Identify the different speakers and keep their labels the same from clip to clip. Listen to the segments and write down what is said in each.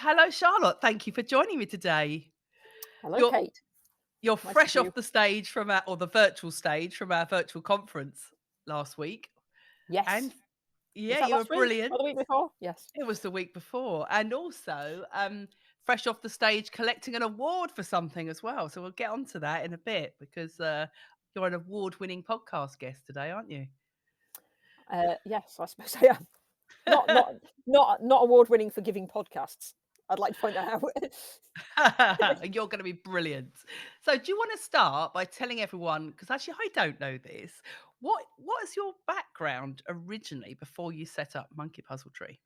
Speaker 1: Hello, Charlotte. Thank you for joining me today.
Speaker 2: Hello,
Speaker 1: You're
Speaker 2: Kate.
Speaker 1: you're
Speaker 2: Nice to
Speaker 1: fresh
Speaker 2: see you.
Speaker 1: off the stage from our or the virtual stage from our virtual conference last week,
Speaker 2: Yes.
Speaker 1: and
Speaker 2: Was
Speaker 1: yeah,
Speaker 2: that
Speaker 1: you were
Speaker 2: last week
Speaker 1: brilliant.
Speaker 2: or the week before? Yes.
Speaker 1: It was the week before, and also fresh off the stage collecting an award for something as well. So we'll get onto that in a bit because you're an award-winning podcast guest today, aren't you?
Speaker 2: Yes, I suppose I am. Not not not award winning for giving podcasts. I'd like to point that out.
Speaker 1: You're going to be brilliant. So, do you want to start by telling everyone? Because actually, I don't know this. What is your background originally before you set up Monkey Puzzle Tree?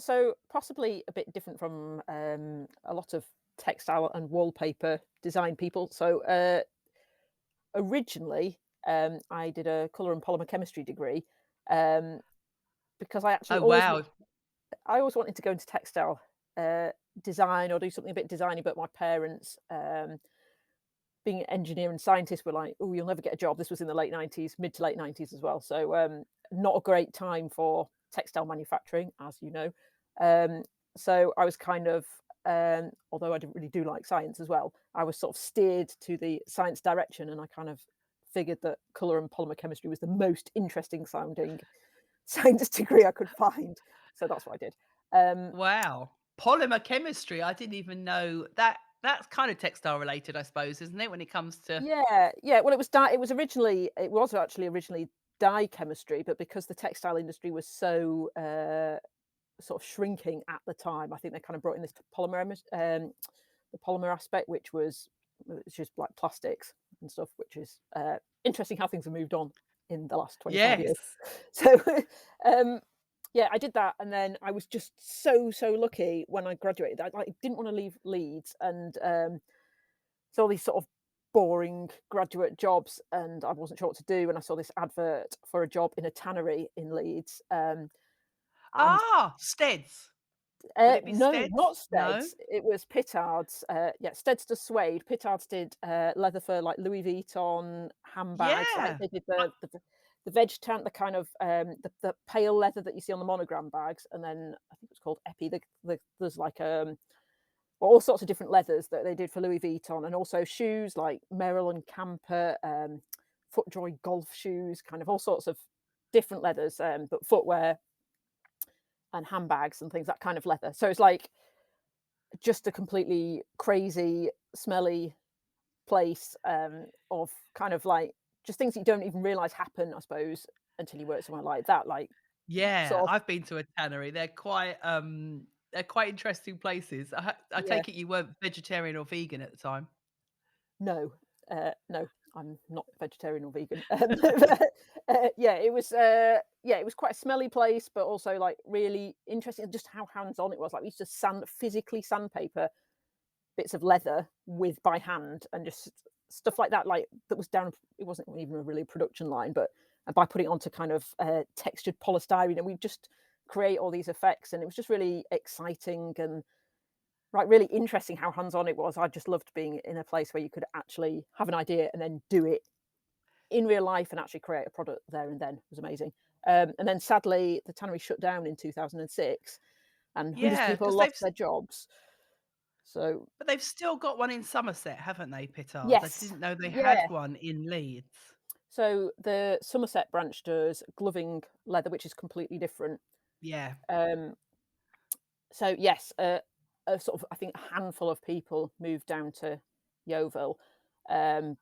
Speaker 2: So possibly a bit different from a lot of textile and wallpaper design people. So originally, I did a colour and polymer chemistry degree um, because
Speaker 1: Oh wow,
Speaker 2: I always wanted to go into textile uh, design or do something a bit designy, but my parents, being an engineer and scientist, were like, "Oh, you'll never get a job." This was in the late 90s, mid to late 90s as well. So, not a great time for textile manufacturing, as you know. Um, so I was kind of, although I didn't really do like science as well, I was sort of steered to the science direction, and I kind of figured that color and polymer chemistry was the most interesting sounding science degree I could find. So that's what I did. Um,
Speaker 1: wow! Polymer chemistry. I didn't even know that. That's kind of textile related, I suppose, isn't it? When it comes to
Speaker 2: yeah, yeah. Well, it was actually originally dye chemistry, but because the textile industry was so sort of shrinking at the time, I think they kind of brought in this the polymer aspect, which is like plastics and stuff, which is interesting how things have moved on in the last 25 years.
Speaker 1: yes,
Speaker 2: So, um, yeah, I did that, and then I was just so lucky when I graduated. I like didn't want to leave Leeds, and so all these sort of boring graduate jobs, and I wasn't sure what to do. And I saw this advert for a job in a tannery in Leeds, and
Speaker 1: Steds. Would it be
Speaker 2: no,
Speaker 1: Steds?
Speaker 2: not
Speaker 1: No.
Speaker 2: Steads. It was Pittards. Yeah, Steads to Suede. Pittards did leather for like Louis Vuitton handbags. Like
Speaker 1: Yeah.
Speaker 2: they did
Speaker 1: I
Speaker 2: the veg tan, the kind of the pale leather that you see on the monogram bags, and then I think it's called Epi. There's like all sorts of different leathers that they did for Louis Vuitton, and also shoes like Merrill and Camper, FootJoy golf shoes, kind of all sorts of different leathers, but footwear and handbags and things, that kind of leather. So it's like just a completely crazy, smelly place of kind of like just things that you don't even realize happen, I suppose, until you work somewhere like that. Like
Speaker 1: Yeah,
Speaker 2: sort of,
Speaker 1: I've been to a tannery. They're quite interesting places. I
Speaker 2: yeah,
Speaker 1: take it you weren't vegetarian or vegan at the time?
Speaker 2: no, no, I'm not vegetarian or vegan. Yeah, yeah, it was quite a smelly place, but also like really interesting. Just how hands on it was. Like we used to physically sandpaper bits of leather with by hand, and just stuff like that. Like that was down. It wasn't even a really production line, but by putting it onto kind of textured polystyrene, and we just create all these effects, and it was just really exciting and right, really interesting how hands-on it was. I just loved being in a place where you could actually have an idea and then do it in real life and actually create a product there and then. It was amazing. And then sadly, the tannery shut down in 2006 and hundreds of
Speaker 1: Yeah,
Speaker 2: people
Speaker 1: because
Speaker 2: lost their jobs. So,
Speaker 1: they've still got one in Somerset, haven't they, Pittards? I
Speaker 2: yes,
Speaker 1: didn't know they had
Speaker 2: yeah.
Speaker 1: one in Leeds.
Speaker 2: So the Somerset branch does gloving leather, which is completely different.
Speaker 1: Yeah.
Speaker 2: Um, so yes, a sort of I think a handful of people moved down to Yeovil, um,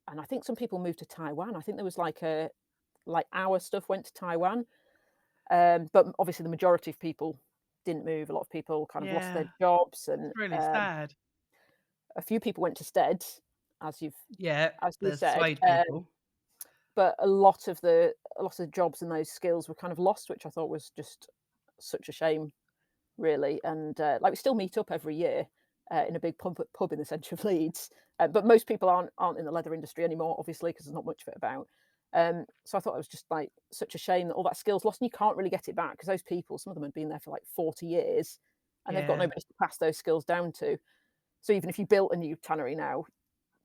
Speaker 2: and I think some people moved to Taiwan. I think there was like our stuff went to Taiwan, but obviously the majority of people didn't move. A lot of people kind of lost their
Speaker 1: Yeah.
Speaker 2: jobs,
Speaker 1: It's
Speaker 2: and
Speaker 1: really sad.
Speaker 2: a few people went to Steads, as
Speaker 1: Yeah,
Speaker 2: you
Speaker 1: the
Speaker 2: said.
Speaker 1: suede people.
Speaker 2: But a lot of the jobs and those skills were kind of lost, which I thought was just such a shame, really. And like we still meet up every year in a big pub in the centre of Leeds, but most people aren't in the leather industry anymore, obviously, because there's not much of it about. So I thought it was just like such a shame that all that skills lost, and you can't really get it back because those people, some of them had been there for like 40 years, and they've got
Speaker 1: Yeah.
Speaker 2: nobody to pass those skills down to. So even if you built a new tannery now,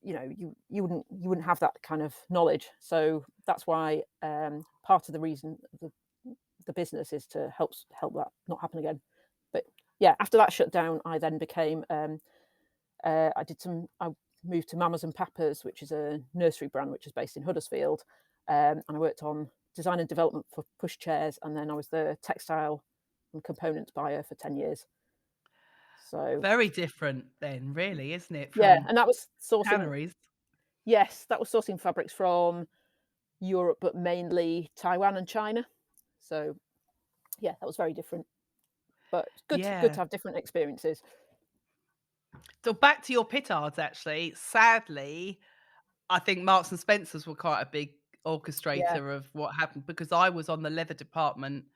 Speaker 2: you wouldn't have that kind of knowledge. So that's why part of the reason the business is to help that not happen again. But yeah, after that shut down, I then became, I moved to Mamas and Papas, which is a nursery brand which is based in Huddersfield, and I worked on design and development for pushchairs, and then I was the textile and components buyer for 10 years. So,
Speaker 1: Very different then, really, isn't it,
Speaker 2: yeah,
Speaker 1: from
Speaker 2: and that was sourcing
Speaker 1: tanneries?
Speaker 2: yes, that was sourcing fabrics from Europe, but mainly Taiwan and China. So, yeah, that was very different, but it's good
Speaker 1: Yeah.
Speaker 2: to have different experiences.
Speaker 1: So back to your petards, actually. Sadly, I think Marks& and Spencers were quite a big
Speaker 2: Yeah,
Speaker 1: orchestrator of what happened because I was on the leather department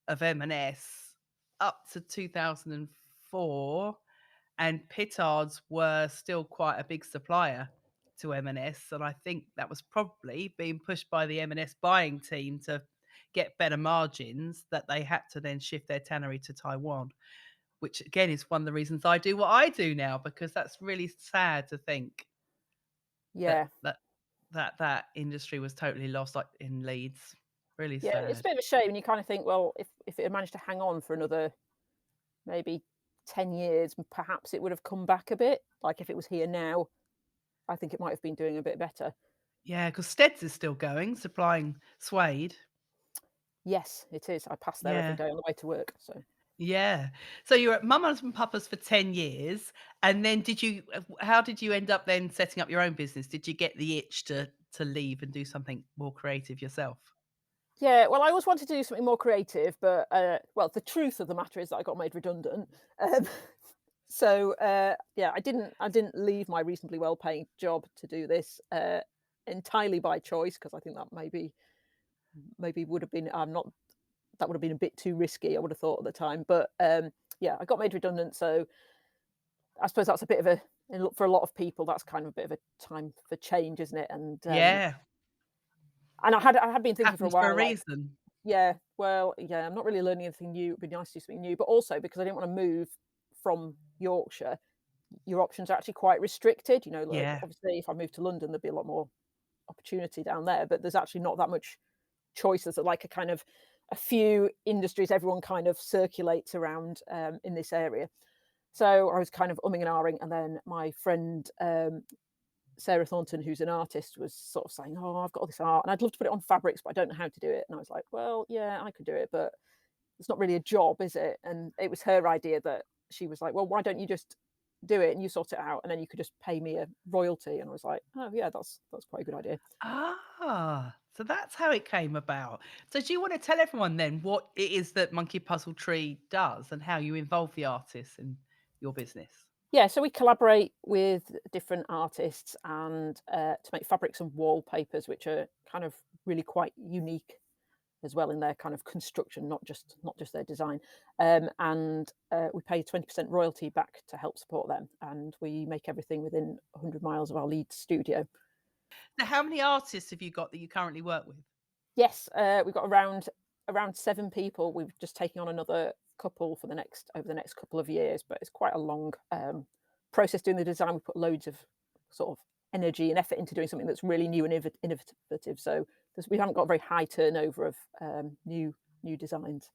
Speaker 1: of M&S up to 2004, and petards were still quite a big supplier to M&S, and I think that was probably being pushed by the M&S buying team to get better margins that they had to then shift their tannery to Taiwan, which again is one of the reasons I do what I do now, because that's really sad to think that
Speaker 2: yeah,
Speaker 1: that industry was totally lost, like, in Leeds. Really
Speaker 2: yeah, it's a
Speaker 1: sad.
Speaker 2: bit of a shame, and you kinda think, well, if it had managed to hang on for another maybe 10 years, perhaps it would have come back a bit. Like, if it was here now, I think it might have been doing a bit better.
Speaker 1: Yeah, because Steads is still going, supplying suede.
Speaker 2: Yes, it is. I pass there every
Speaker 1: Yeah,
Speaker 2: day on the way to work, so
Speaker 1: yeah. So you were at Mama's and Papa's for 10 years, and then how did you end up then setting up your own business? Did you get the itch to leave and do something more creative yourself?
Speaker 2: yeah, well, I always wanted to do something more creative, but, well, the truth of the matter is that I got made redundant. Um, so, yeah, I didn't leave my reasonably well-paying job to do this, entirely by choice because I think that maybe would have been I'm not that would have been a bit too risky, I would have thought at the time, but, yeah, I got made redundant, so I suppose that's a bit of a for a lot of people, that's kind of a bit of a time for change, isn't it?
Speaker 1: Yeah,
Speaker 2: And I had been thinking for a
Speaker 1: happens for a
Speaker 2: while, like,
Speaker 1: reason.
Speaker 2: yeah, well, yeah, I'm not really learning anything new. It'd be nice to do something new, but also because I didn't want to move from Yorkshire, your options are actually quite restricted. Like
Speaker 1: Yeah.
Speaker 2: obviously, if I moved to London, there'd be a lot more opportunity down there, but there's actually not that much choices. Like a kind of a few industries, everyone kind of circulates around in this area. So I was kind of umming and ahhing, and then my friend Sarah Thornton, who's an artist, was sort of saying, "Oh, I've got all this art, and I'd love to put it on fabrics, but I don't know how to do it." And I was like, "Well, yeah, I could do it, but it's not really a job, is it?" And it was her idea that she was like, "Well, why don't you just do it and you sort it out, and then you could just pay me a royalty?" And I was like, "Oh, yeah, that's quite a good idea."
Speaker 1: So that's how it came about. So do you want to tell everyone then what it is that Monkey Puzzle Tree does and how you involve the artists in your business?
Speaker 2: Yeah, so we collaborate with different artists and to make fabrics and wallpapers, which are kind of really quite unique as well in their kind of construction, not just their design. And we pay 20% royalty back to help support them, and we make everything within 100 miles of our Leeds studio.
Speaker 1: So how many artists have you got that you currently work with?
Speaker 2: Yes, we've got around 7 people. We've just taken on another couple for the next over the next couple of years, but it's quite a long process doing the design. We put loads of sort of energy and effort into doing something that's really new and innovative. So we haven't got a very high turnover of new designs.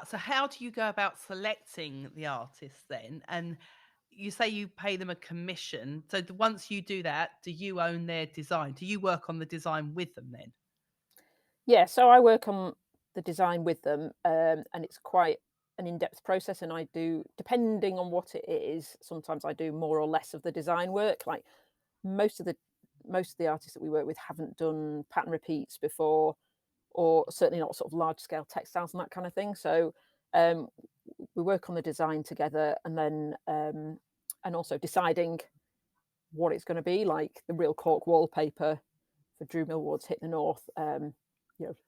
Speaker 1: So how do you go about selecting the artists then? And you say you pay them a commission. So once you do that, do you own their design? Do you work on the design with them then?
Speaker 2: Yeah, so I work on the design with them, and it's quite an in-depth process. And I do, depending on what it is, sometimes I do more or less of the design work. Like most of the most of the artists that we work with haven't done pattern repeats before, or certainly not sort of large scale textiles and that kind of thing. So um, we work on the design together, and then and also deciding what it's going to be, like the real cork wallpaper for Drew Millward's Hit the North.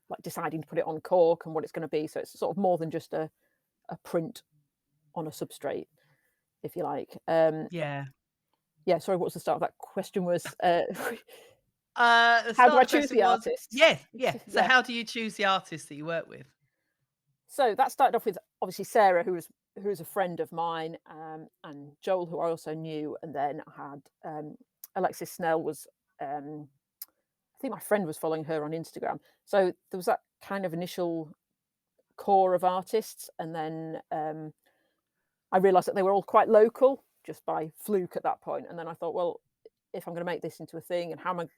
Speaker 2: Like deciding to put it on cork and what it's going to be. So it's sort of more than just a print on a substrate, if you like.
Speaker 1: Yeah.
Speaker 2: Yeah, sorry, what was the start of that question? Was
Speaker 1: The
Speaker 2: how do
Speaker 1: start
Speaker 2: I
Speaker 1: of the
Speaker 2: choose
Speaker 1: question
Speaker 2: the
Speaker 1: was
Speaker 2: artists?
Speaker 1: yes, yeah. So
Speaker 2: Yeah.
Speaker 1: how do you choose the artists that you work with?
Speaker 2: So that started off with obviously Sarah, who was a friend of mine, and Joel, who I also knew, and then I had Alexis Snell was. I think my friend was following her on Instagram. So there was that kind of initial core of artists, and then I realised that they were all quite local just by fluke at that point, and then I thought, well, if I'm going to make this into a thing, and how am I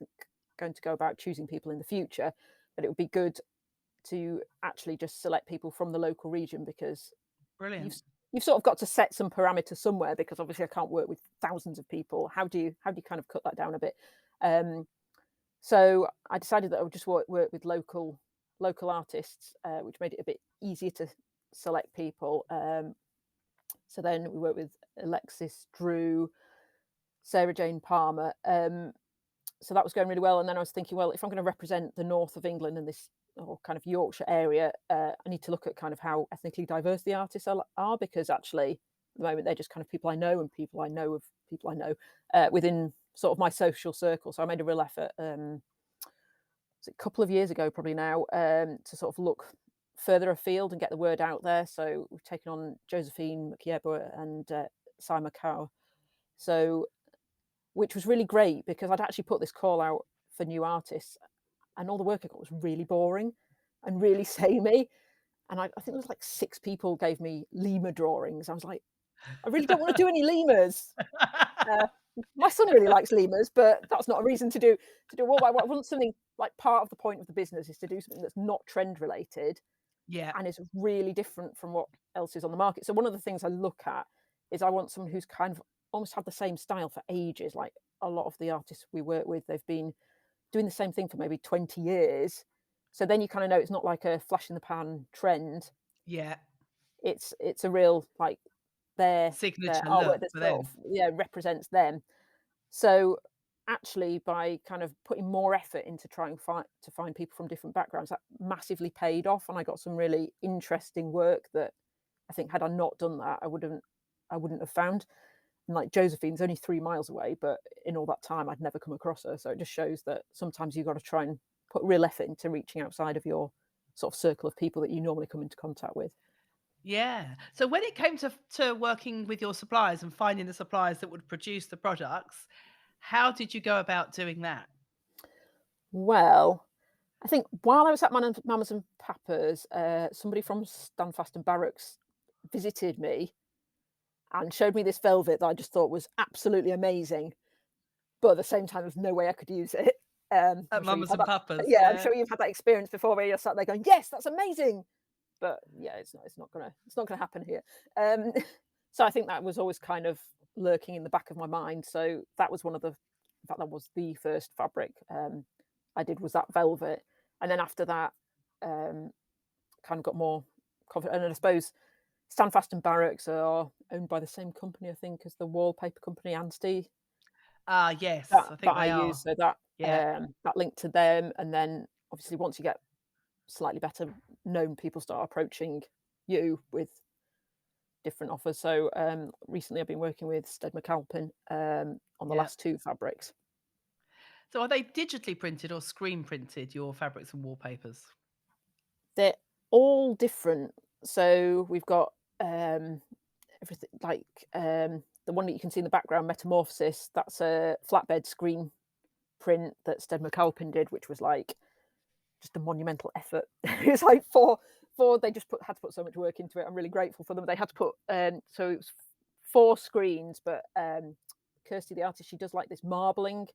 Speaker 2: going to go about choosing people in the future, that it would be good to actually just select people from the local region, because you've
Speaker 1: Brilliant.
Speaker 2: you've sort of got to set some parameters somewhere, because obviously I can't work with thousands of people. How do you kind of cut that down a bit? Um, so I decided that I would just work with local artists, which made it a bit easier to select people. So then we worked with Alexis Drew, Sarah Jane Palmer. So that was going really well. And then I was thinking, well, if I'm going to represent the north of England and this, or kind of Yorkshire area, I need to look at kind of how ethnically diverse the artists are, because actually at the moment they're just kind of people I know, and people I know of people I know, within sort of my social circle. So I made a real effort, was it a couple of years ago probably now, to sort of look further afield and get the word out there. So we've taken on Josephine McYeba and Simon Cow. So, which was really great, because I'd actually put this call out for new artists, and all the work I got was really boring and really samey. And I think there was like 6 people gave me lemur drawings. I was like, I really don't want to do any lemurs. Uh, my son really likes lemurs, but that's not a reason to do what I want. Something like, part of the point of the business is to do something that's not trend related
Speaker 1: Yeah.
Speaker 2: and is really different from what else is on the market. So one of the things I look at is I want someone who's kind of almost had the same style for ages. Like a lot of the artists we work with, they've been doing the same thing for maybe 20 years. So then you kind of know it's not like a flash in the pan trend.
Speaker 1: Yeah.
Speaker 2: It's a real, like, their
Speaker 1: Signature
Speaker 2: artwork
Speaker 1: look
Speaker 2: that
Speaker 1: for
Speaker 2: sort
Speaker 1: them.
Speaker 2: of, yeah, represents them. So actually, by kind of putting more effort into trying to find people from different backgrounds, that massively paid off, and I got some really interesting work that I think, had I not done that, I wouldn't have found. And like, Josephine's only 3 miles away, but in all that time I'd never come across her. So it just shows that sometimes you've got to try and put real effort into reaching outside of your sort of circle of people that you normally come into contact with.
Speaker 1: Yeah. So when it came to working with your suppliers and finding the suppliers that would produce the products, how did you go about doing that?
Speaker 2: Well, I think while I was at Mamas and Papas, somebody from Standfast and Barracks visited me and showed me this velvet that I just thought was absolutely amazing, but at the same time, there's no way I could use it.
Speaker 1: At
Speaker 2: I'm sure you've
Speaker 1: Mamas
Speaker 2: had
Speaker 1: and
Speaker 2: that.
Speaker 1: Papas,
Speaker 2: Yeah, I'm
Speaker 1: yeah.
Speaker 2: sure you've had that experience before, where you're sat there going, "Yes, that's amazing," but yeah, it's not gonna happen here. Um, so I think that was always kind of lurking in the back of my mind. So that was one of the, in fact, that was the first fabric I did, was that velvet, and then after that, um, kind of got more confident. And I suppose Standfast and Barracks are owned by the same company, I think, as the wallpaper company Anstey
Speaker 1: Ah, yes,
Speaker 2: that
Speaker 1: I
Speaker 2: that
Speaker 1: think
Speaker 2: I
Speaker 1: they
Speaker 2: use.
Speaker 1: are.
Speaker 2: So that
Speaker 1: Yeah.
Speaker 2: that linked to them, and then obviously once you get slightly better known, people start approaching you with different offers. So recently I've been working with Stead McAlpin on the
Speaker 1: Yeah.
Speaker 2: last 2 fabrics.
Speaker 1: So are they digitally printed or screen printed, your fabrics and wallpapers?
Speaker 2: They're all different. So we've got um, everything like, the one that you can see in the background, Metamorphosis. That's a flatbed screen print that Stead McAlpin did, which was like just a monumental effort. It was like four. They just had to put so much work into it. I'm really grateful for them. They had to put, so it was 4 screens, but Kirsty, the artist, she does like this marbling.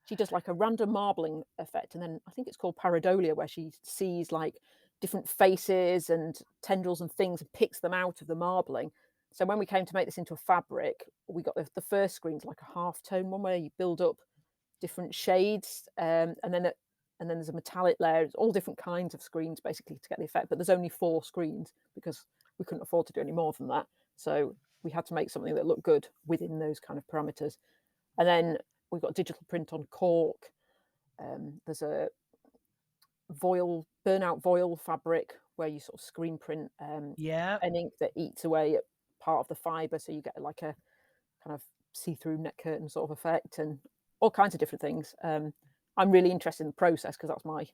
Speaker 2: She does like a random marbling effect, and then I think it's called pareidolia, where she sees like different faces and tendrils and things and picks them out of the marbling. So when we came to make this into a fabric, we got the first screen's like a half tone one, where you build up different shades, and then there's a metallic layer. It's all different kinds of screens basically to get the effect. But there's only 4 screens because we couldn't afford to do any more than that. So we had to make something that looked good within those kind of parameters. And then we've got digital print on cork. There's a burnout voile fabric where you sort of screen print
Speaker 1: Yeah.
Speaker 2: an ink that eats away at part of the fibre, so you get like a kind of see-through net curtain sort of effect, and all kinds of different things. I'm really interested in the process because that's my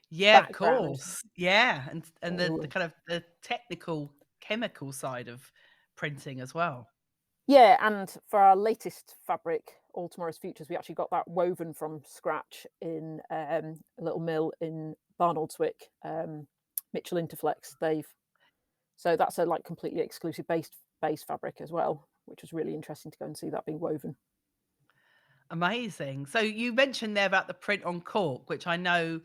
Speaker 1: Yeah, of
Speaker 2: background.
Speaker 1: course. Yeah, and the
Speaker 2: So,
Speaker 1: kind of the technical chemical side of printing as well.
Speaker 2: yeah, and for our latest fabric, All Tomorrow's Futures, we actually got that woven from scratch in a little mill in Barnoldswick, Mitchell Interflex. So that's a like completely exclusive based base fabric as well, which was really interesting to go and see that being woven.
Speaker 1: Amazing. So you mentioned there about the print on cork, which I know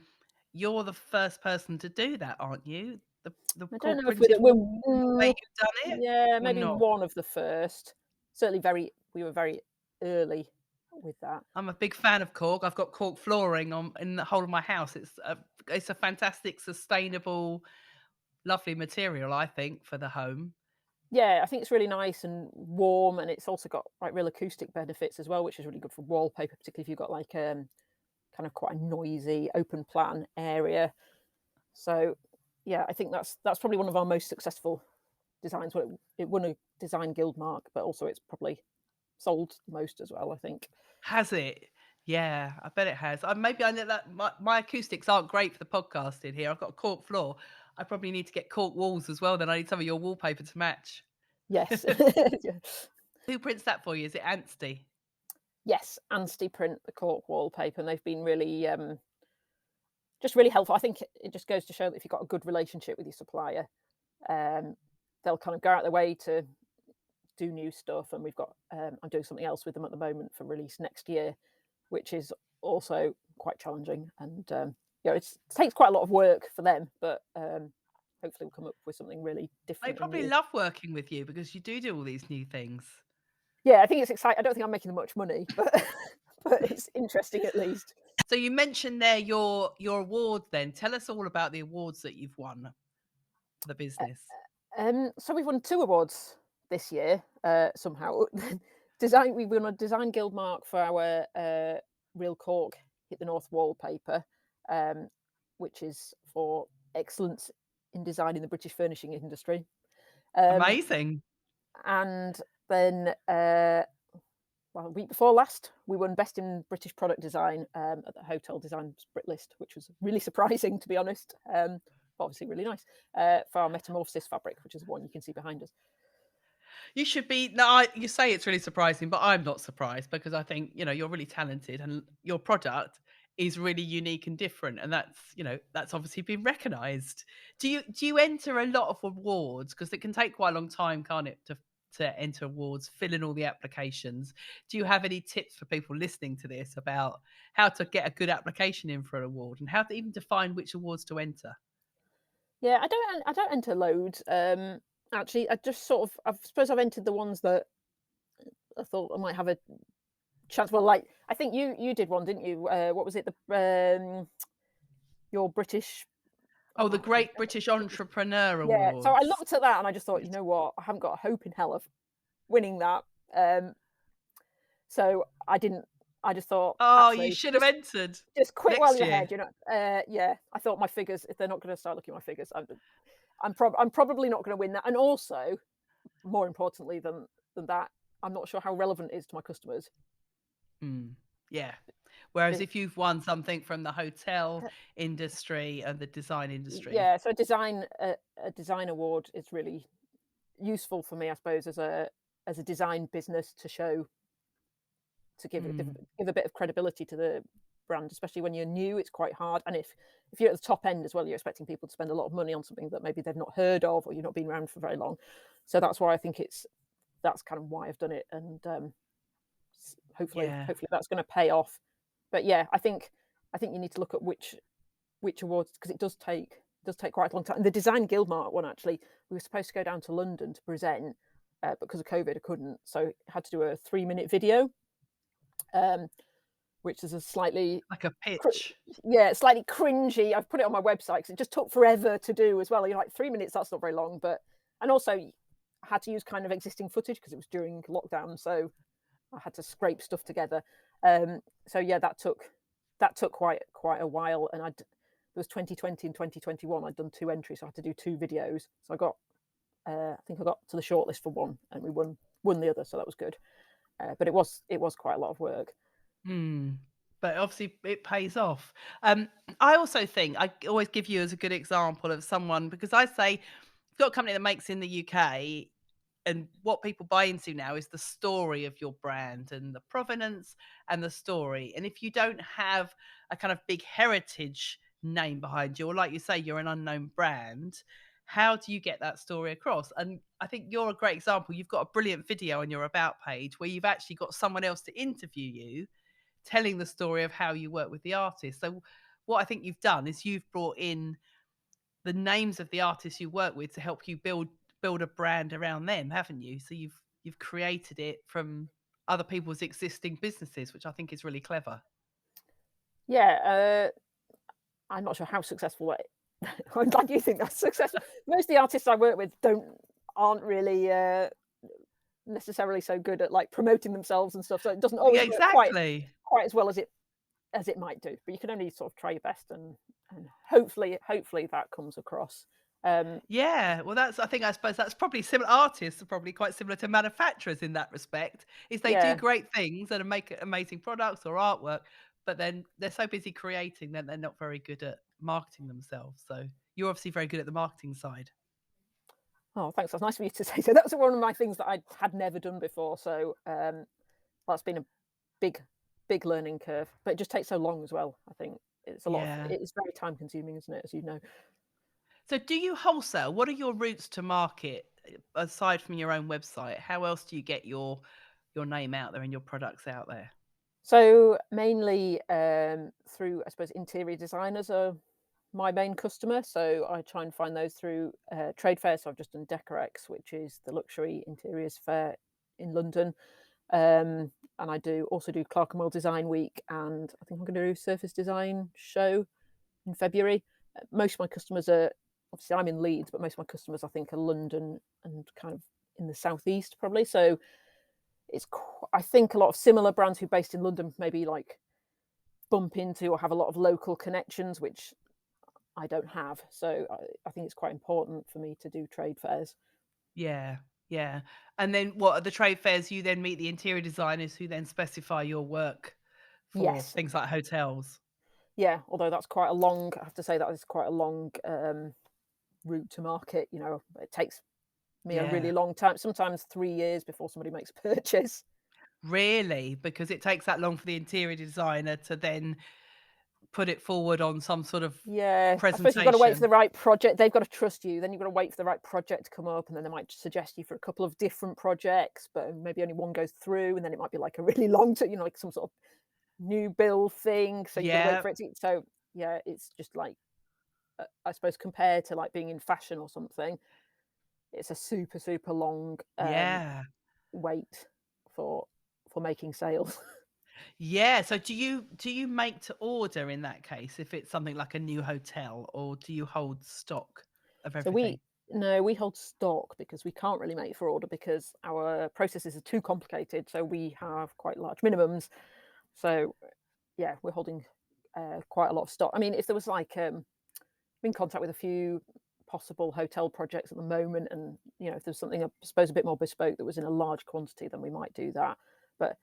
Speaker 1: you're the first person to do that, aren't you? The
Speaker 2: I don't
Speaker 1: cork
Speaker 2: know if we're,
Speaker 1: printed wall, the way you've done it,
Speaker 2: yeah,
Speaker 1: or
Speaker 2: maybe
Speaker 1: not?
Speaker 2: one of the first. Certainly, we were very early with that.
Speaker 1: I'm a big fan of cork. I've got cork flooring on in the whole of my house. It's a fantastic, sustainable, lovely material, I think, for the home.
Speaker 2: Yeah, I think it's really nice and warm, and it's also got like real acoustic benefits as well, which is really good for wallpaper, particularly if you've got like kind of quite a noisy open plan area. So yeah, I think that's probably one of our most successful designs. Well, it won a design Guildmark, but also it's probably sold the most as well, I think.
Speaker 1: Has it? Yeah, I bet it has. Maybe I know that my acoustics aren't great for the podcast in here. I've got a cork floor. I probably need to get cork walls as well. Then I need some of your wallpaper to match.
Speaker 2: Yes. Yeah.
Speaker 1: Who prints that for you? Is it Anstey?
Speaker 2: Yes, Anstey print the cork wallpaper, and they've been really just really helpful. I think it just goes to show that if you've got a good relationship with your supplier, um, they'll kind of go out their way to do new stuff. And we've got I'm doing something else with them at the moment for release next year, which is also quite challenging. And it takes quite a lot of work for them, but hopefully we'll come up with something really
Speaker 1: They
Speaker 2: different and
Speaker 1: probably
Speaker 2: new.
Speaker 1: love working with you because you do all these new things.
Speaker 2: Yeah, I think it's exciting. I don't think I'm making much money, but but it's interesting at least.
Speaker 1: So you mentioned there your awards. Then tell us all about the awards that you've won for the business.
Speaker 2: So we've won 2 awards this year, somehow. We won a Design Guildmark for our, Real Cork Hit the North wallpaper, um, which is for excellence in design in the British furnishing industry. Um,
Speaker 1: Amazing.
Speaker 2: and then, well, week before last, we won Best in British Product Design, at the Hotel Design's Brit List, which was really surprising, to be honest, but obviously really nice, for our Metamorphosis fabric, which is the one you can see behind us.
Speaker 1: You should be. No, you say it's really surprising, but I'm not surprised because I think you're really talented and your product is really unique and different, and that's obviously been recognised. Do you enter a lot of awards because it can take quite a long time, can't it, to enter awards, fill in all the applications? Do you have any tips for people listening to this about how to get a good application in for an award and how to even define which awards to enter?
Speaker 2: Yeah, I don't enter loads, actually, I just sort of I suppose I've entered the ones that I thought I might have a chance. Well, like, I think you did one, didn't you? What was it? Your British
Speaker 1: Oh, the
Speaker 2: I can't
Speaker 1: Great
Speaker 2: remember.
Speaker 1: British Entrepreneur
Speaker 2: Yeah, so I
Speaker 1: Awards.
Speaker 2: looked at that and I just thought, "You know what? I haven't got a hope in hell of winning that." Um, so I didn't I just thought,
Speaker 1: Oh, you
Speaker 2: "Actually,
Speaker 1: should have entered
Speaker 2: just quit while
Speaker 1: next
Speaker 2: you're
Speaker 1: year.
Speaker 2: ahead," you know? Yeah, I thought my figures, if they're not gonna start looking at my figures, I'm probably not gonna win that. And also, more importantly than that, I'm not sure how relevant it is to my customers.
Speaker 1: Mm, yeah. Whereas
Speaker 2: It
Speaker 1: if you've won something from the hotel industry and the design industry,
Speaker 2: Yeah, so a design award is really useful for me, I suppose, as a design business to show to
Speaker 1: mm,
Speaker 2: give a bit of credibility to the brand, especially when you're new. It's quite hard, and if you're at the top end as well, you're expecting people to spend a lot of money on something that maybe they've not heard of or you've not been around for very long. So that's why I think that's kind of why I've done it, and
Speaker 1: yeah.
Speaker 2: hopefully that's going to pay off. But yeah, I think you need to look at which awards, because it does take quite a long time. The Design Guildmark one, actually, we were supposed to go down to London to present, but because of COVID, I couldn't, so I had to do a 3-minute video, um, which is a slightly
Speaker 1: Like a
Speaker 2: cr-
Speaker 1: pitch.
Speaker 2: yeah, slightly cringy. I've put it on my website because it just took forever to do as well. You're like 3 minutes, that's not very long, but and also I had to use kind of existing footage because it was during lockdown, so I had to scrape stuff together. So yeah, that took quite a while, and there was 2020 and 2021. I'd done 2 entries, so I had to do 2 videos. So I think I got to the shortlist for one, and we won the other, so that was good. But it was quite a lot of work.
Speaker 1: Mm. But obviously it pays off. Um, I also think I always give you as a good example of someone because I say you've got a company that makes in the UK and what people buy into now is the story of your brand and the provenance and the story. And if you don't have a kind of big heritage name behind you, or like you say, you're an unknown brand, how do you get that story across? And I think you're a great example. You've got a brilliant video on your about page where you've actually got someone else to interview you, telling the story of how you work with the artist. So what I think you've done is you've brought in the names of the artists you work with to help you build a brand around them, haven't you? So you've created it from other people's existing businesses, which I think is really clever.
Speaker 2: Yeah, I'm not sure how successful it I'm glad you think that's successful. Most of the artists I work with aren't really, necessarily so good at, like, promoting themselves and stuff, so it doesn't
Speaker 1: Yeah,
Speaker 2: always work
Speaker 1: exactly.
Speaker 2: quite as well as it might do, but you can only sort of try your best and hopefully that comes across. Um,
Speaker 1: Yeah, well, I suppose that's probably similar. Artists are probably quite similar to manufacturers in that respect, is they do
Speaker 2: yeah.
Speaker 1: great things and make amazing products or artwork, but then they're so busy creating that they're not very good at marketing themselves. So you're obviously very good at the marketing side.
Speaker 2: Oh, thanks, that's nice of you to say. So that's one of my things that I had never done before, so, that's been a big, big learning curve, but it just takes so long as well, I think.
Speaker 1: Yeah.
Speaker 2: It is very time consuming, isn't it, as you know?
Speaker 1: So do you wholesale? What are your routes to market aside from your own website? How else do you get your name out there and your products out there?
Speaker 2: So, mainly, through, I suppose, interior designers are my main customer, so I try and find those through, trade fairs. So I've just done Decorex, which is the luxury interiors fair in London, and I also do Clerkenwell Design Week, and I think I'm gonna do Surface Design Show in February. Most of my customers are obviously, I'm in Leeds, but most of my customers, I think, are London and kind of in the southeast probably, so I think a lot of similar brands who are based in London maybe, like, bump into or have a lot of local connections, which I don't have. So I think it's quite important for me to do trade fairs.
Speaker 1: Yeah, yeah. And then what, at the trade fairs, you then meet the interior designers who then specify your work for
Speaker 2: Yes.
Speaker 1: things like hotels.
Speaker 2: Yeah, although that's quite a long I have to say that is quite a long, route to market, you know? It takes me a really
Speaker 1: Yeah.
Speaker 2: long time, sometimes 3 years before somebody makes a purchase.
Speaker 1: Really? Because it takes that long for the interior designer to then put it forward on some sort of
Speaker 2: Yeah, I suppose you've gotta wait for
Speaker 1: presentation.
Speaker 2: the right project. They've gotta trust you, then you've gotta wait for the right project to come up, and then they might suggest you for a couple of different projects, but maybe only one goes through, and then it might be like a really long like some sort of new build thing, so you've gotta wait
Speaker 1: Yeah,
Speaker 2: for it to so, yeah, it's just like, I suppose compared to, like, being in fashion or something, it's a super, super long,
Speaker 1: yeah.
Speaker 2: wait for making sales.
Speaker 1: Yeah, so do you make to order in that case if it's something like a new hotel, or do you hold stock of
Speaker 2: So
Speaker 1: everything?
Speaker 2: we hold stock because we can't really make for order because our processes are too complicated, so we have quite large minimums. So, yeah, we're holding, quite a lot of stock. I mean, if there was like, I'm in contact with a few possible hotel projects at the moment, and, you know, if there's something, I suppose, a bit more bespoke that was in a large quantity, then we might do that. But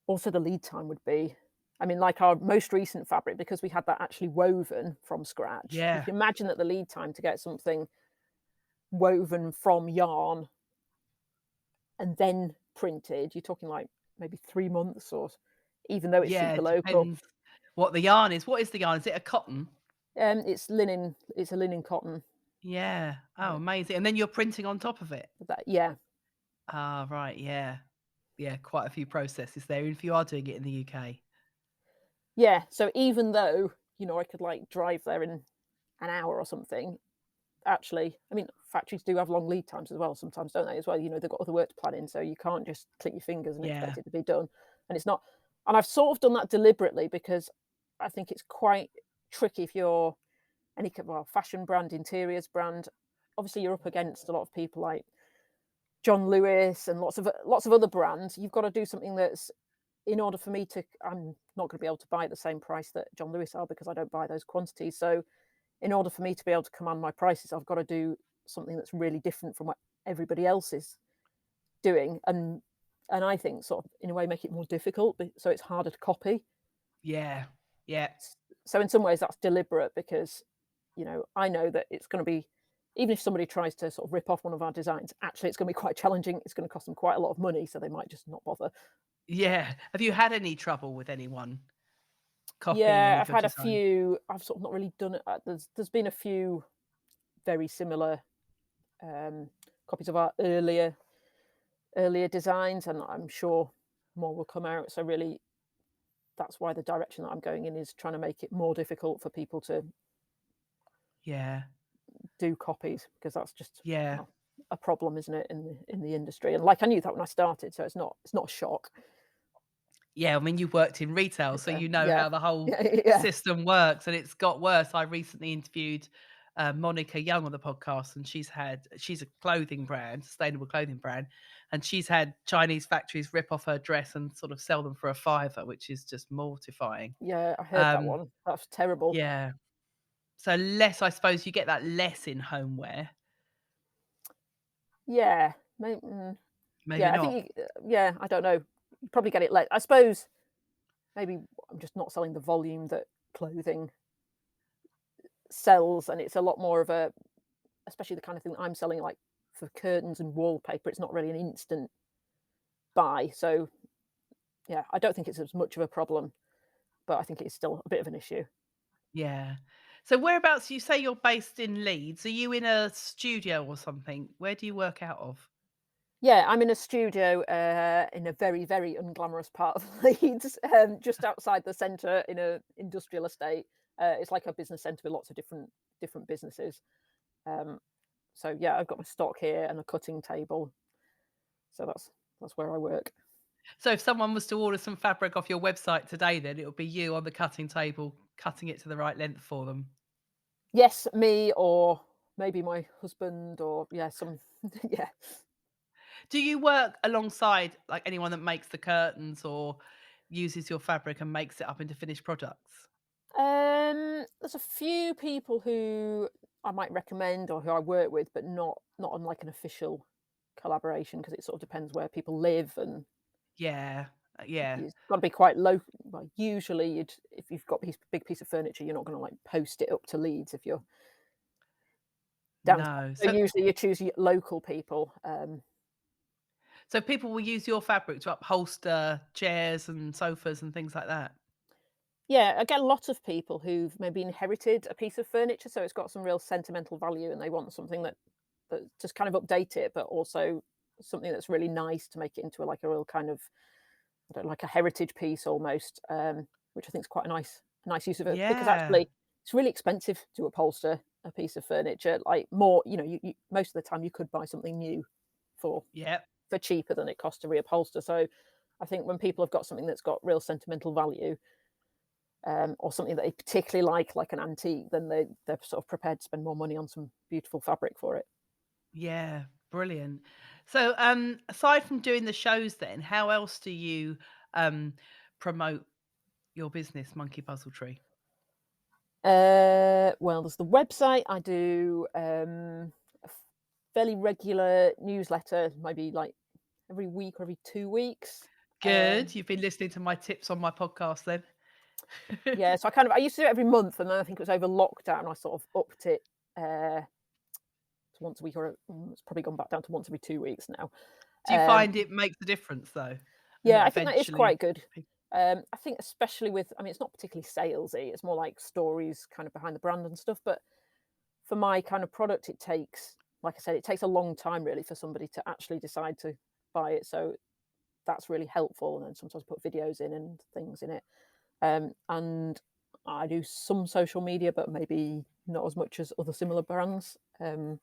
Speaker 2: also the lead time would be I mean, like our most recent fabric, because we had that actually woven from scratch, you
Speaker 1: Yeah.
Speaker 2: can imagine that the lead time to get something woven from yarn and then printed, you're talking like maybe 3 months or even though it's
Speaker 1: Yeah,
Speaker 2: super
Speaker 1: it
Speaker 2: local.
Speaker 1: depends what the yarn is. What is the yarn? Is it a cotton?
Speaker 2: It's a linen cotton,
Speaker 1: Yeah. Oh,
Speaker 2: uh,
Speaker 1: amazing. And then you're printing on top of it?
Speaker 2: that yeah.
Speaker 1: Ah, right, yeah. Yeah, quite a few processes there if you are doing it in the UK.
Speaker 2: Yeah, so even though, you know, I could, like, drive there in an hour or something, actually I mean, factories do have long lead times as well sometimes, don't they, as well? You know, they've got other work to plan in, so you can't just click your fingers and
Speaker 1: Yeah.
Speaker 2: expect it to be done, and it's not and I've sort of done that deliberately because I think it's quite tricky if you're fashion brand, interiors brand. Obviously, you're up against a lot of people like John Lewis and lots of other brands. You've gotta do something that's in order for me to I'm not gonna be able to buy at the same price that John Lewis are because I don't buy those quantities, so in order for me to be able to command my prices, I've got to do something that's really different from what everybody else is doing, and I think sort of in a way make it more difficult, so it's harder to copy.
Speaker 1: Yeah. Yeah.
Speaker 2: So in some ways that's deliberate because you know I know that it's going to be even if somebody tries to sort of rip off one of our designs, actually it's going to be quite challenging. It's going to cost them quite a lot of money, so they might just not bother.
Speaker 1: Yeah. Have you had any trouble with anyone copying
Speaker 2: Yeah,
Speaker 1: any of
Speaker 2: I've
Speaker 1: your
Speaker 2: had a
Speaker 1: designs?
Speaker 2: few. I've sort of not really done it. There's been a few very similar copies of our earlier designs, and I'm sure more will come out. So really, that's why the direction that I'm going in is trying to make it more difficult for people to
Speaker 1: Yeah.
Speaker 2: do copies, because that's just,
Speaker 1: Yeah.
Speaker 2: well, a problem, isn't it, in the industry? And like, I knew that when I started, so it's not a shock.
Speaker 1: Yeah, I mean, you worked in retail, so you know
Speaker 2: Yeah.
Speaker 1: how the whole
Speaker 2: Yeah, yeah.
Speaker 1: system works, and it's got worse. I recently interviewed Monica Young on the podcast, and she's a clothing brand, sustainable clothing brand, and she's had Chinese factories rip off her dress and sort of sell them for a fiver, which is just mortifying.
Speaker 2: Yeah, I heard that
Speaker 1: Um,
Speaker 2: one. That's terrible.
Speaker 1: yeah. So less, I suppose you get that less in homeware.
Speaker 2: Yeah.
Speaker 1: Maybe
Speaker 2: Yeah, I
Speaker 1: not.
Speaker 2: think yeah, I don't know. You probably get it late. I suppose maybe I'm just not selling the volume that clothing sells, and it's a lot more of a, especially the kind of thing that I'm selling, like for curtains and wallpaper, it's not really an instant buy. So yeah, I don't think it's as much of a problem, but I think it's still a bit of an issue.
Speaker 1: Yeah. So whereabouts, you say you're based in Leeds? Are you in a studio or something? Where do you work out of?
Speaker 2: Yeah, I'm in a studio in a very, very unglamorous part of Leeds, just outside the centre in a industrial estate. It's like a business centre with lots of different businesses. Um, so yeah, I've got my stock here and a cutting table. So that's where I work.
Speaker 1: So if someone was to order some fabric off your website today, then it would be you on the cutting table, cutting it to the right length for them.
Speaker 2: Yes, me or maybe my husband or yeah, some yeah.
Speaker 1: Do you work alongside like anyone that makes the curtains or uses your fabric and makes it up into finished products?
Speaker 2: There's a few people who I might recommend or who I work with, but not on like an official collaboration, because it sort of depends where people live, and
Speaker 1: Yeah. Yeah.
Speaker 2: it's got to be quite low. Well, usually, if you've got a big piece of furniture, you're not going to like post it up to Leeds if you're down south.
Speaker 1: No.
Speaker 2: So
Speaker 1: So
Speaker 2: usually, you choose your local people.
Speaker 1: so people will use your fabric to upholster chairs and sofas and things like that.
Speaker 2: Yeah, I get a lot of people who've maybe inherited a piece of furniture, so it's got some real sentimental value, and they want something that just kind of update it, but also something that's really nice to make it into like a real kind of, I don't know, like a heritage piece almost, which I think is quite a nice use of it, because
Speaker 1: Yeah.
Speaker 2: actually it's really expensive to upholster a piece of furniture. Like more, you most of the time you could buy something new for
Speaker 1: Yep.
Speaker 2: cheaper than it costs to reupholster. So I think when people have got something that's got real sentimental value, or something that they particularly like an antique, then they're sort of prepared to spend more money on some beautiful fabric for it.
Speaker 1: Yeah, brilliant. So, aside from doing the shows then, how else do you, um, promote your business, Monkey Puzzle Tree?
Speaker 2: Well, there's the website. I do a fairly regular newsletter, maybe like every week or every 2 weeks.
Speaker 1: Good, you've been listening to my tips on my podcast then.
Speaker 2: Yeah, so I used to do it every month, and then I think it was over lockdown I sort of upped it uh, to once a week, or it's probably gone back down to once every 2 weeks now.
Speaker 1: Do you
Speaker 2: Um,
Speaker 1: find it makes a difference though? And
Speaker 2: Yeah,
Speaker 1: that
Speaker 2: I think that is
Speaker 1: eventually
Speaker 2: quite good.
Speaker 1: pe
Speaker 2: I think especially with, I mean, it's not particularly salesy, it's more like stories kind of behind the brand and stuff, but for my kind of product, it takes, like I said, it takes a long time really for somebody to actually decide to buy it, so that's really helpful, and then sometimes put videos in and things in it. And I do some social media, but maybe not as much as other similar brands.
Speaker 1: Mm,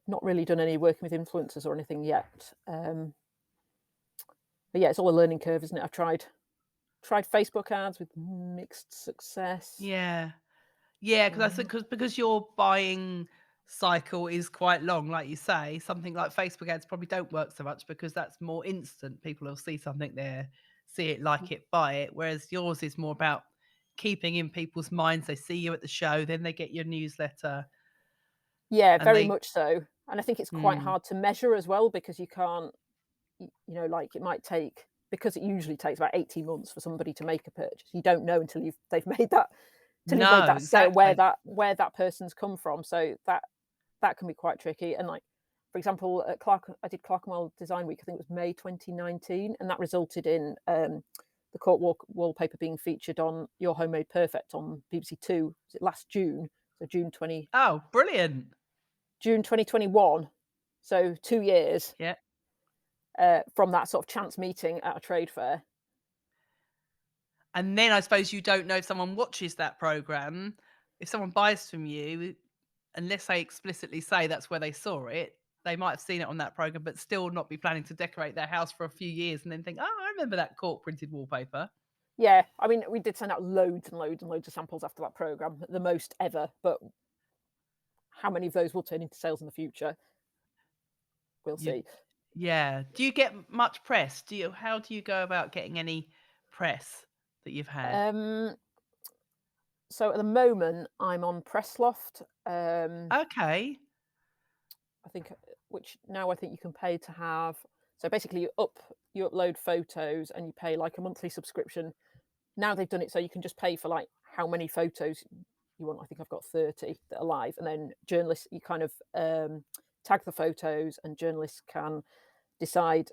Speaker 2: Not really done any working with influencers or anything yet. But yeah, it's all a learning curve, isn't it? I've tried Facebook ads with mixed success.
Speaker 1: yeah. Yeah, because I said
Speaker 2: Um,
Speaker 1: because your buying cycle is quite long, like you say, something like Facebook ads probably don't work so much because that's more instant. People will see something there, see it, like it, buy it. Whereas yours is more about keeping in people's minds. They see you at the show, then they get your newsletter,
Speaker 2: yeah,
Speaker 1: and
Speaker 2: very
Speaker 1: they
Speaker 2: much so. And I think it's quite
Speaker 1: mm,
Speaker 2: hard to measure as well, because you can't, like it might take, because it usually takes about 18 months for somebody to make a purchase. You don't know until they've made that, till you've made
Speaker 1: no,
Speaker 2: that sale, where
Speaker 1: exactly.
Speaker 2: that person's come from. So that can be quite tricky. And like, for example, at I did Clerkenwell Design Week. I think it was May 2019, and that resulted in the cork wallpaper being featured on Your Homemade Perfect on BBC Two. Was it last June? So
Speaker 1: Oh, brilliant.
Speaker 2: June 2021. So 2 years
Speaker 1: Yeah.
Speaker 2: from that sort of chance meeting at a trade fair.
Speaker 1: And then I suppose you don't know if someone watches that program, if someone buys from you, unless they explicitly say that's where they saw it, they might have seen it on that program, but still not be planning to decorate their house for a few years and then think, "Oh, I remember that cork printed wallpaper."
Speaker 2: Yeah, I mean, we did send out loads and loads and loads of samples after that program, the most ever, but how many of those will turn into sales in the future? We'll
Speaker 1: You
Speaker 2: see.
Speaker 1: Yeah. Do you get much press? How do you go about getting any press that you've had?
Speaker 2: Um, so at the moment, I'm on Pressloft.
Speaker 1: Okay.
Speaker 2: I think, which now I think you can pay to have. So basically, you upload photos and you pay like a monthly subscription. Now they've done it so you can just pay for like how many photos you want. I think I've got 30 that are live, and then journalists you kind of tag the photos, and journalists can decide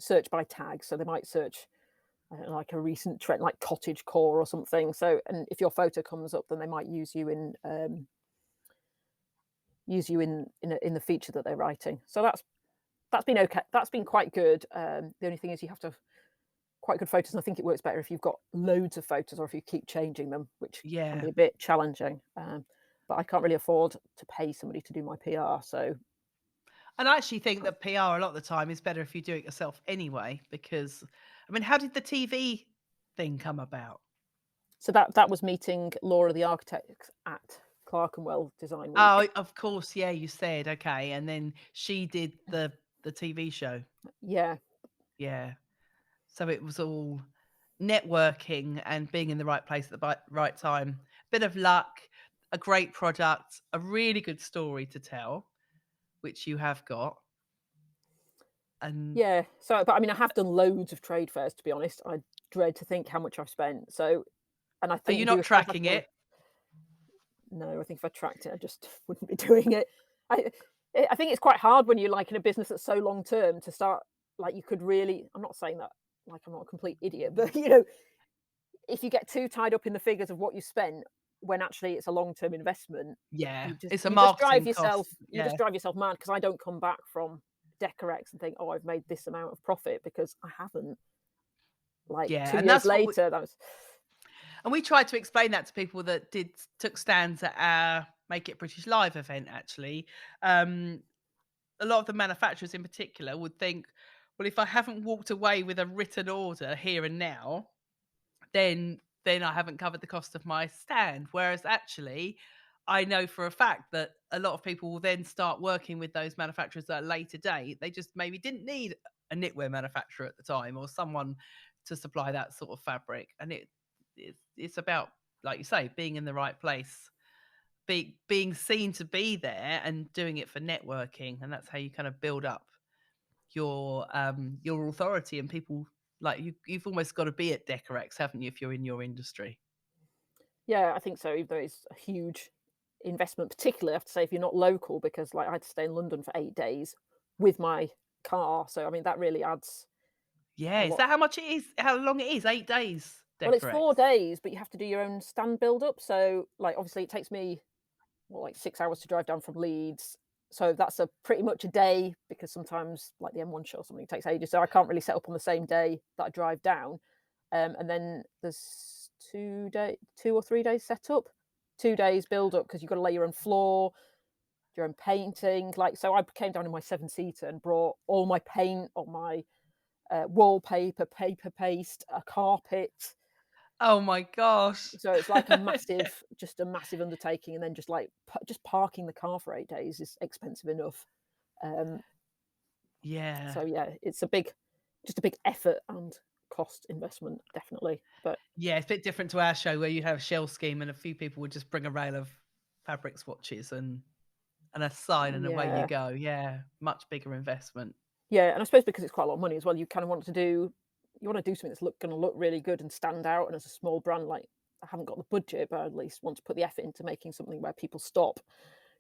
Speaker 2: search by tag. So they might search I don't know, like a recent trend, like cottage core or something. So, and if your photo comes up, then they might use you in the feature that they're writing. So that's been okay. That's been quite good. The only thing is you have to have quite good photos, and I think it works better if you've got loads of photos or if you keep changing them, which can
Speaker 1: Yeah.
Speaker 2: be a bit challenging. But I can't really afford to pay somebody to do my PR. So,
Speaker 1: And I actually think that PR a lot of the time is better if you do it yourself anyway, because I mean, how did the TV thing come about?
Speaker 2: so that was meeting Laura, the architect at Clerkenwell Design Week.
Speaker 1: Oh, of course, yeah, you said, okay, and then she did the TV show.
Speaker 2: Yeah,
Speaker 1: Yeah. So it was all networking and being in the right place at the right time. Bit of luck, a great product, a really good story to tell, which you have got. And
Speaker 2: yeah. So, but I mean, I have done loads of trade fairs, to be honest. I dread to think how much I've spent. So, and I
Speaker 1: are
Speaker 2: think
Speaker 1: you
Speaker 2: you do
Speaker 1: not
Speaker 2: if I had
Speaker 1: tracking
Speaker 2: to.
Speaker 1: it?
Speaker 2: No, I think if I tracked it, I just wouldn't be doing it. I I think it's quite hard when you're like in a business that's so long term to start like you could really. I'm not saying that like I'm not a complete idiot, but if you get too tied up in the figures of what you spent when actually it's a long term investment,
Speaker 1: Yeah,
Speaker 2: you just
Speaker 1: it's a
Speaker 2: you just drive
Speaker 1: marketing cost.
Speaker 2: yourself you
Speaker 1: Yeah.
Speaker 2: just drive yourself mad because I don't come back from Decorex and think, oh, I've made this amount of profit because I haven't. Like
Speaker 1: Yeah,
Speaker 2: 2
Speaker 1: and
Speaker 2: years
Speaker 1: that's what
Speaker 2: later, that was
Speaker 1: we tried to explain that to people that took stands at our Make It British Live event actually. Um, a lot of the manufacturers in particular would think, well, if I haven't walked away with a written order here and now, then I haven't covered the cost of my stand. Whereas actually, I know for a fact that a lot of people will then start working with those manufacturers at a later date. They just maybe didn't need a knitwear manufacturer at the time or someone to supply that sort of fabric. And it's about, like you say, being in the right place, being seen to be there and doing it for networking. And that's how you kind of build up your authority and people like you've almost got to be at Decorex, haven't you, if you're in your industry?
Speaker 2: yeah, I think so, even though it's a huge investment, particularly I have to say if you're not local, because like I had to stay in London for 8 days with my car. So I mean that really adds
Speaker 1: Yeah,
Speaker 2: a
Speaker 1: is
Speaker 2: lot.
Speaker 1: that how much it is? How long it is? 8 days,
Speaker 2: Well, it's
Speaker 1: Decorex.
Speaker 2: 4 days, but you have to do your own stand build up. So like obviously it takes me like 6 hours to drive down from Leeds. So that's a pretty much a day because sometimes like the M1 show or something takes ages. So I can't really set up on the same day that I drive down. And then there's 2 or 3 days set up, 2 days build up because you've got to lay your own floor, your own painting. Like so, I came down in my 7-seater and brought all my paint, all my wallpaper, paper paste, a carpet.
Speaker 1: Oh my gosh.
Speaker 2: So it's like a massive, just a massive undertaking, and then just like just parking the car for 8 days is expensive enough. Um,
Speaker 1: Yeah.
Speaker 2: so yeah, it's just a big effort and cost investment, definitely. But
Speaker 1: Yeah, it's a bit different to our show where you have a shell scheme and a few people would just bring a rail of fabric swatches and a sign and away you
Speaker 2: yeah,
Speaker 1: go. Yeah, much bigger investment.
Speaker 2: yeah, and I suppose because it's quite a lot of money as well, you want to do something that's going to look really good and stand out. And as a small brand, like I haven't got the budget, but I at least want to put the effort into making something where people stop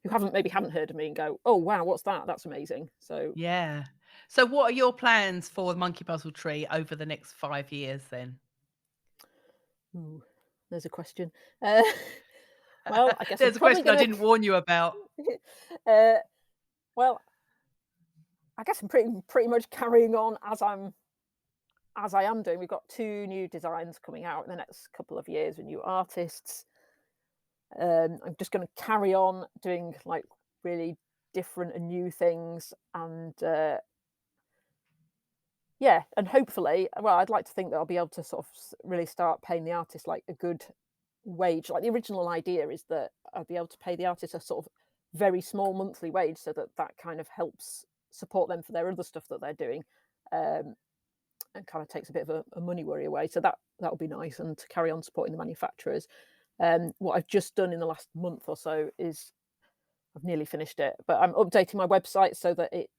Speaker 2: who haven't heard of me and go, oh wow, what's that? That's amazing. So
Speaker 1: Yeah. So what are your plans for the Monkey Puzzle Tree over the next 5 years then?
Speaker 2: ooh, there's a question. Uh, Well, I guess I'm
Speaker 1: There's a
Speaker 2: probably
Speaker 1: question I
Speaker 2: gonna
Speaker 1: didn't warn you about.
Speaker 2: uh, well, I guess I'm pretty much carrying on as I am doing. We've got 2 new designs coming out in the next couple of years with new artists. I'm just gonna carry on doing, like, really different and new things and, yeah, and hopefully well, I'd like to think that I'll be able to sort of really start paying the artist, like, a good wage. Like, the original idea is that I'd be able to pay the artist a sort of very small monthly wage so that that kind of helps support them for their other stuff that they're doing, um, and kind of takes a bit of a money worry away. So that would be nice, and to carry on supporting the manufacturers. What I've just done in the last month or so is I've nearly finished it, but I'm updating my website so that it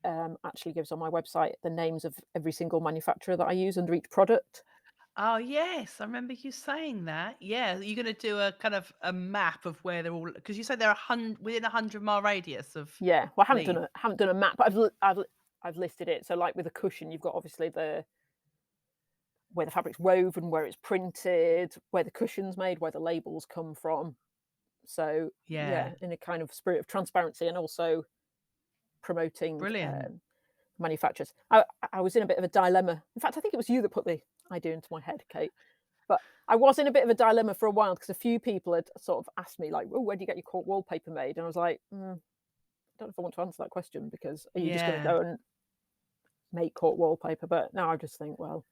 Speaker 2: actually gives on my website the names of every single manufacturer that I use under each product.
Speaker 1: Oh, yes, I remember you saying that. Yeah, you're gonna do a kind of a map of where they're all because you said they're within a 100-mile radius of
Speaker 2: Yeah, well,
Speaker 1: Leeds.
Speaker 2: I haven't done a map, but I've listed it. So, like with a cushion, you've got obviously the where the fabric's woven, where it's printed, where the cushion's made, where the labels come from. So,
Speaker 1: Yeah,
Speaker 2: yeah, in a kind of spirit of transparency and also promoting
Speaker 1: brilliant.
Speaker 2: manufacturers. I was in a bit of a dilemma. In fact, I think it was you that put the idea into my head, Kate. But I was in a bit of a dilemma for a while because a few people had sort of asked me, like, "Oh, where do you get your cork wallpaper made?" And I was like, I don't know if I want to answer that question because are you just going to
Speaker 1: Yeah,
Speaker 2: go and make cork wallpaper? But now I just think, well,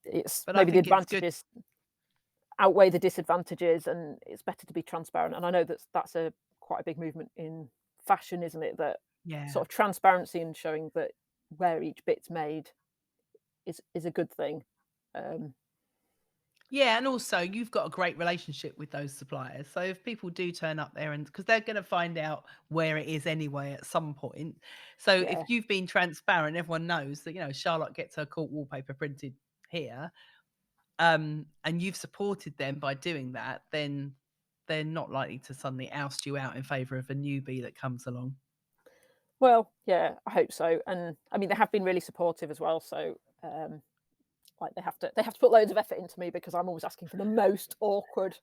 Speaker 2: it's
Speaker 1: but I
Speaker 2: maybe the
Speaker 1: think it's good.
Speaker 2: advantages outweigh the disadvantages, and it's better to be transparent. And I know that's a quite a big movement in fashion, isn't it? That
Speaker 1: Yeah.
Speaker 2: sort of transparency and showing that where each bit's made is a good thing. Um,
Speaker 1: Yeah, and also you've got a great relationship with those suppliers. So if people do turn up there and because they're going to find out where it is anyway at some point. So if
Speaker 2: yeah,
Speaker 1: you've been transparent, everyone knows that, Charlotte gets her court wallpaper printed here, and you've supported them by doing that, then they're not likely to suddenly oust you out in favor of a newbie that comes along.
Speaker 2: well, yeah, I hope so. And I mean, they have been really supportive as well. So like they have to put loads of effort into me because I'm always asking for the most awkward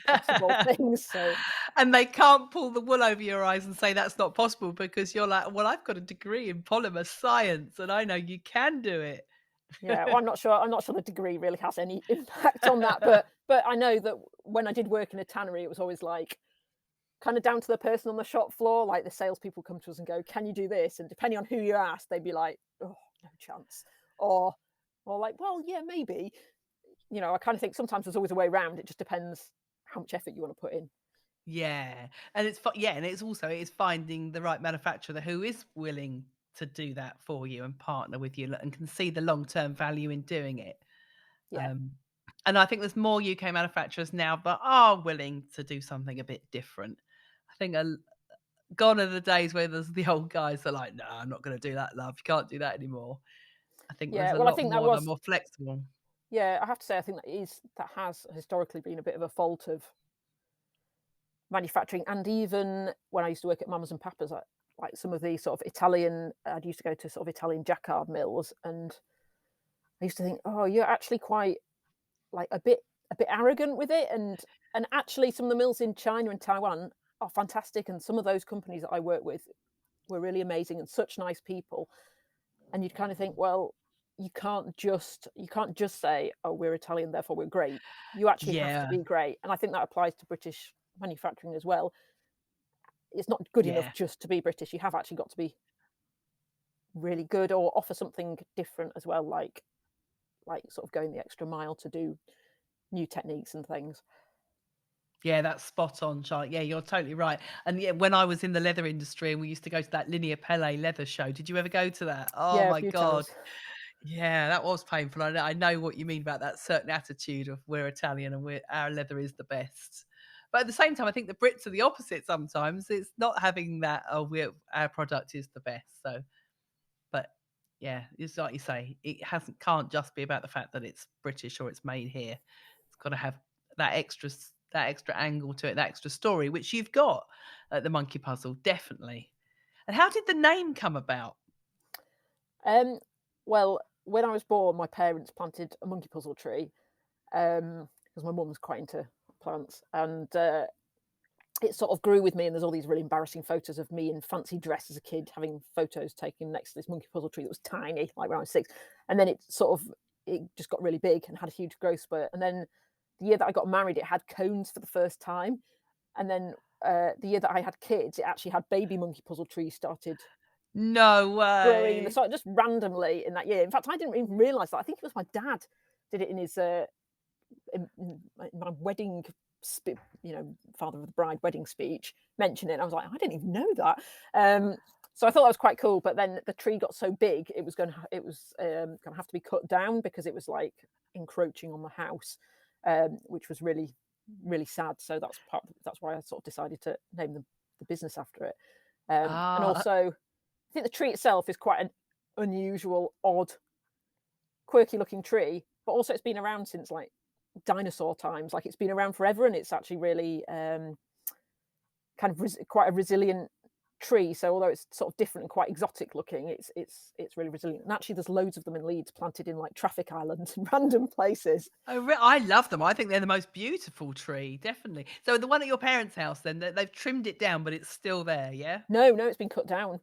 Speaker 2: possible things. So
Speaker 1: And they can't pull the wool over your eyes and say that's not possible because you're like, well, I've got a degree in polymer science and I know you can do it.
Speaker 2: yeah, well, I'm not sure the degree really has any impact on that, but I know that when I did work in a tannery, it was always like kind of down to the person on the shop floor. Like the salespeople come to us and go, "Can you do this?" And depending on who you ask, they'd be like, "Oh, no chance," or like, "Well, yeah, maybe." You know, I kind of think sometimes there's always a way around. It just depends how much effort you want to put in.
Speaker 1: Yeah, and and it's also it's finding the right manufacturer who is willing to do that for you and partner with you and can see the long-term value in doing it.
Speaker 2: Yeah,
Speaker 1: Um, and I think there's more UK manufacturers now that are willing to do something a bit different. I think gone are the days where there's the old guys that are like, "No, I'm not gonna do that, love. You can't do that anymore." I think there's
Speaker 2: yeah.
Speaker 1: a
Speaker 2: Well, I
Speaker 1: lot
Speaker 2: think that
Speaker 1: more that are
Speaker 2: was
Speaker 1: more flexible.
Speaker 2: yeah. I have to say, I think that has historically been a bit of a fault of manufacturing, and even when I used to work at Mamas and Papas, like some of the sort of Italian, I'd used to go to sort of Italian jacquard mills, and I used to think, oh, you're actually quite like a bit arrogant with it, and actually some of the mills in China and Taiwan are fantastic, and some of those companies that I work with were really amazing and such nice people, and you'd kind of think, well, you can't just say, oh, we're Italian, therefore we're great. You actually have to
Speaker 1: Yeah,
Speaker 2: be great, and I think that applies to British manufacturing as well. It's not good enough
Speaker 1: yeah.
Speaker 2: just to be British. You have actually got to be really good or offer something different as well, like sort of going the extra mile to do new techniques and things.
Speaker 1: Yeah, that's spot on, Charlotte. Yeah, you're totally right. And yeah, when I was in the leather industry and we used to go to that Linear Pele leather show, did you ever go to that? Oh
Speaker 2: Yeah, a
Speaker 1: my
Speaker 2: few
Speaker 1: God.
Speaker 2: times.
Speaker 1: Yeah, that was painful. I know what you mean about that certain attitude of we're Italian and our leather is the best. But at the same time, I think the Brits are the opposite sometimes. It's not having that, oh, our product is the best. So, but yeah, it's like you say, it can't just be about the fact that it's British or it's made here. It's got to have that extra angle to it, that extra story, which you've got at the Monkey Puzzle, definitely. And how did the name come about?
Speaker 2: Um, well, when I was born, my parents planted a monkey puzzle tree because my mum was quite into plants, and it sort of grew with me. And there's all these really embarrassing photos of me in fancy dress as a kid, having photos taken next to this monkey puzzle tree that was tiny, like when I was 6. And then it just got really big and had a huge growth spurt. And then the year that I got married, it had cones for the first time. And then the year that I had kids, it actually had baby monkey puzzle trees started
Speaker 1: No
Speaker 2: growing in the
Speaker 1: way.
Speaker 2: soil just randomly in that year. In fact, I didn't even realise that. I think it was my dad did it in his in my wedding, father of the bride wedding speech, mentioned it. And I was like, I didn't even know that. So I thought that was quite cool. But then the tree got so big, it was going to have to be cut down because it was like encroaching on the house, which was really really sad. So that's why I sort of decided to name the business after it. And
Speaker 1: Ah,
Speaker 2: also, I think the tree itself is quite an unusual, odd, quirky looking tree, but also it's been around since like dinosaur times. Like it's been around forever, and it's actually really kind of quite a resilient tree. So although it's sort of different and quite exotic looking, it's really resilient. And actually, there's loads of them in Leeds, planted in like traffic islands and random places.
Speaker 1: I love them. I think they're the most beautiful tree, definitely. So the one at your parents' house, then they've trimmed it down, but it's still there, yeah.
Speaker 2: No, no, it's been cut down.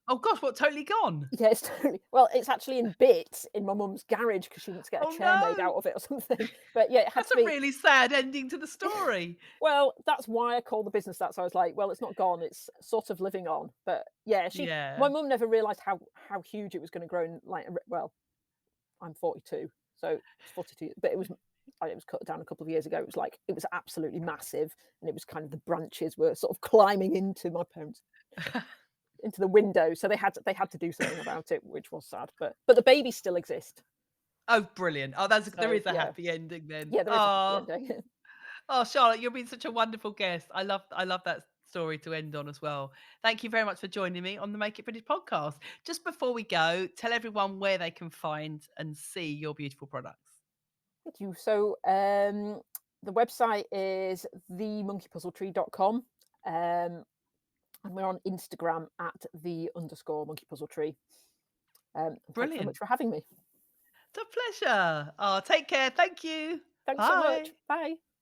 Speaker 1: Oh gosh, what? Totally gone?
Speaker 2: Yeah, it's totally well, it's actually in bits in my mum's garage because she wants to get a
Speaker 1: Oh
Speaker 2: chair made
Speaker 1: no,
Speaker 2: out of it or something. But yeah, it had
Speaker 1: that's
Speaker 2: to
Speaker 1: a
Speaker 2: be.
Speaker 1: really sad ending to the story.
Speaker 2: Well, that's why I call the business that. So I was like, well, it's not gone, it's sort of living on. But yeah,
Speaker 1: Yeah.
Speaker 2: my mum never realised how huge it was going to grow. Well, I'm 42, so it's 42, but it was cut down a couple of years ago. It was absolutely massive, and it was kind of the branches were sort of climbing into my parents into the window, so they had to do something about it, which was sad. But the babies still exist.
Speaker 1: Oh, brilliant. Oh, there
Speaker 2: So
Speaker 1: is a
Speaker 2: yeah,
Speaker 1: happy ending then.
Speaker 2: yeah, there is a happy
Speaker 1: Oh,
Speaker 2: ending.
Speaker 1: oh, Charlotte, you've been such a wonderful guest. I love that story to end on as well. Thank you very much for joining me on the Make It British podcast. Just before we go, tell everyone where they can find and see your beautiful products.
Speaker 2: Thank you. So the website is themonkeypuzzletree.com. And we're on Instagram at _monkeypuzzletree. Thanks very much
Speaker 1: Brilliant.
Speaker 2: for having me.
Speaker 1: It's a pleasure. Oh, take care. Thank you.
Speaker 2: Thanks so much.
Speaker 1: Bye.
Speaker 2: Bye.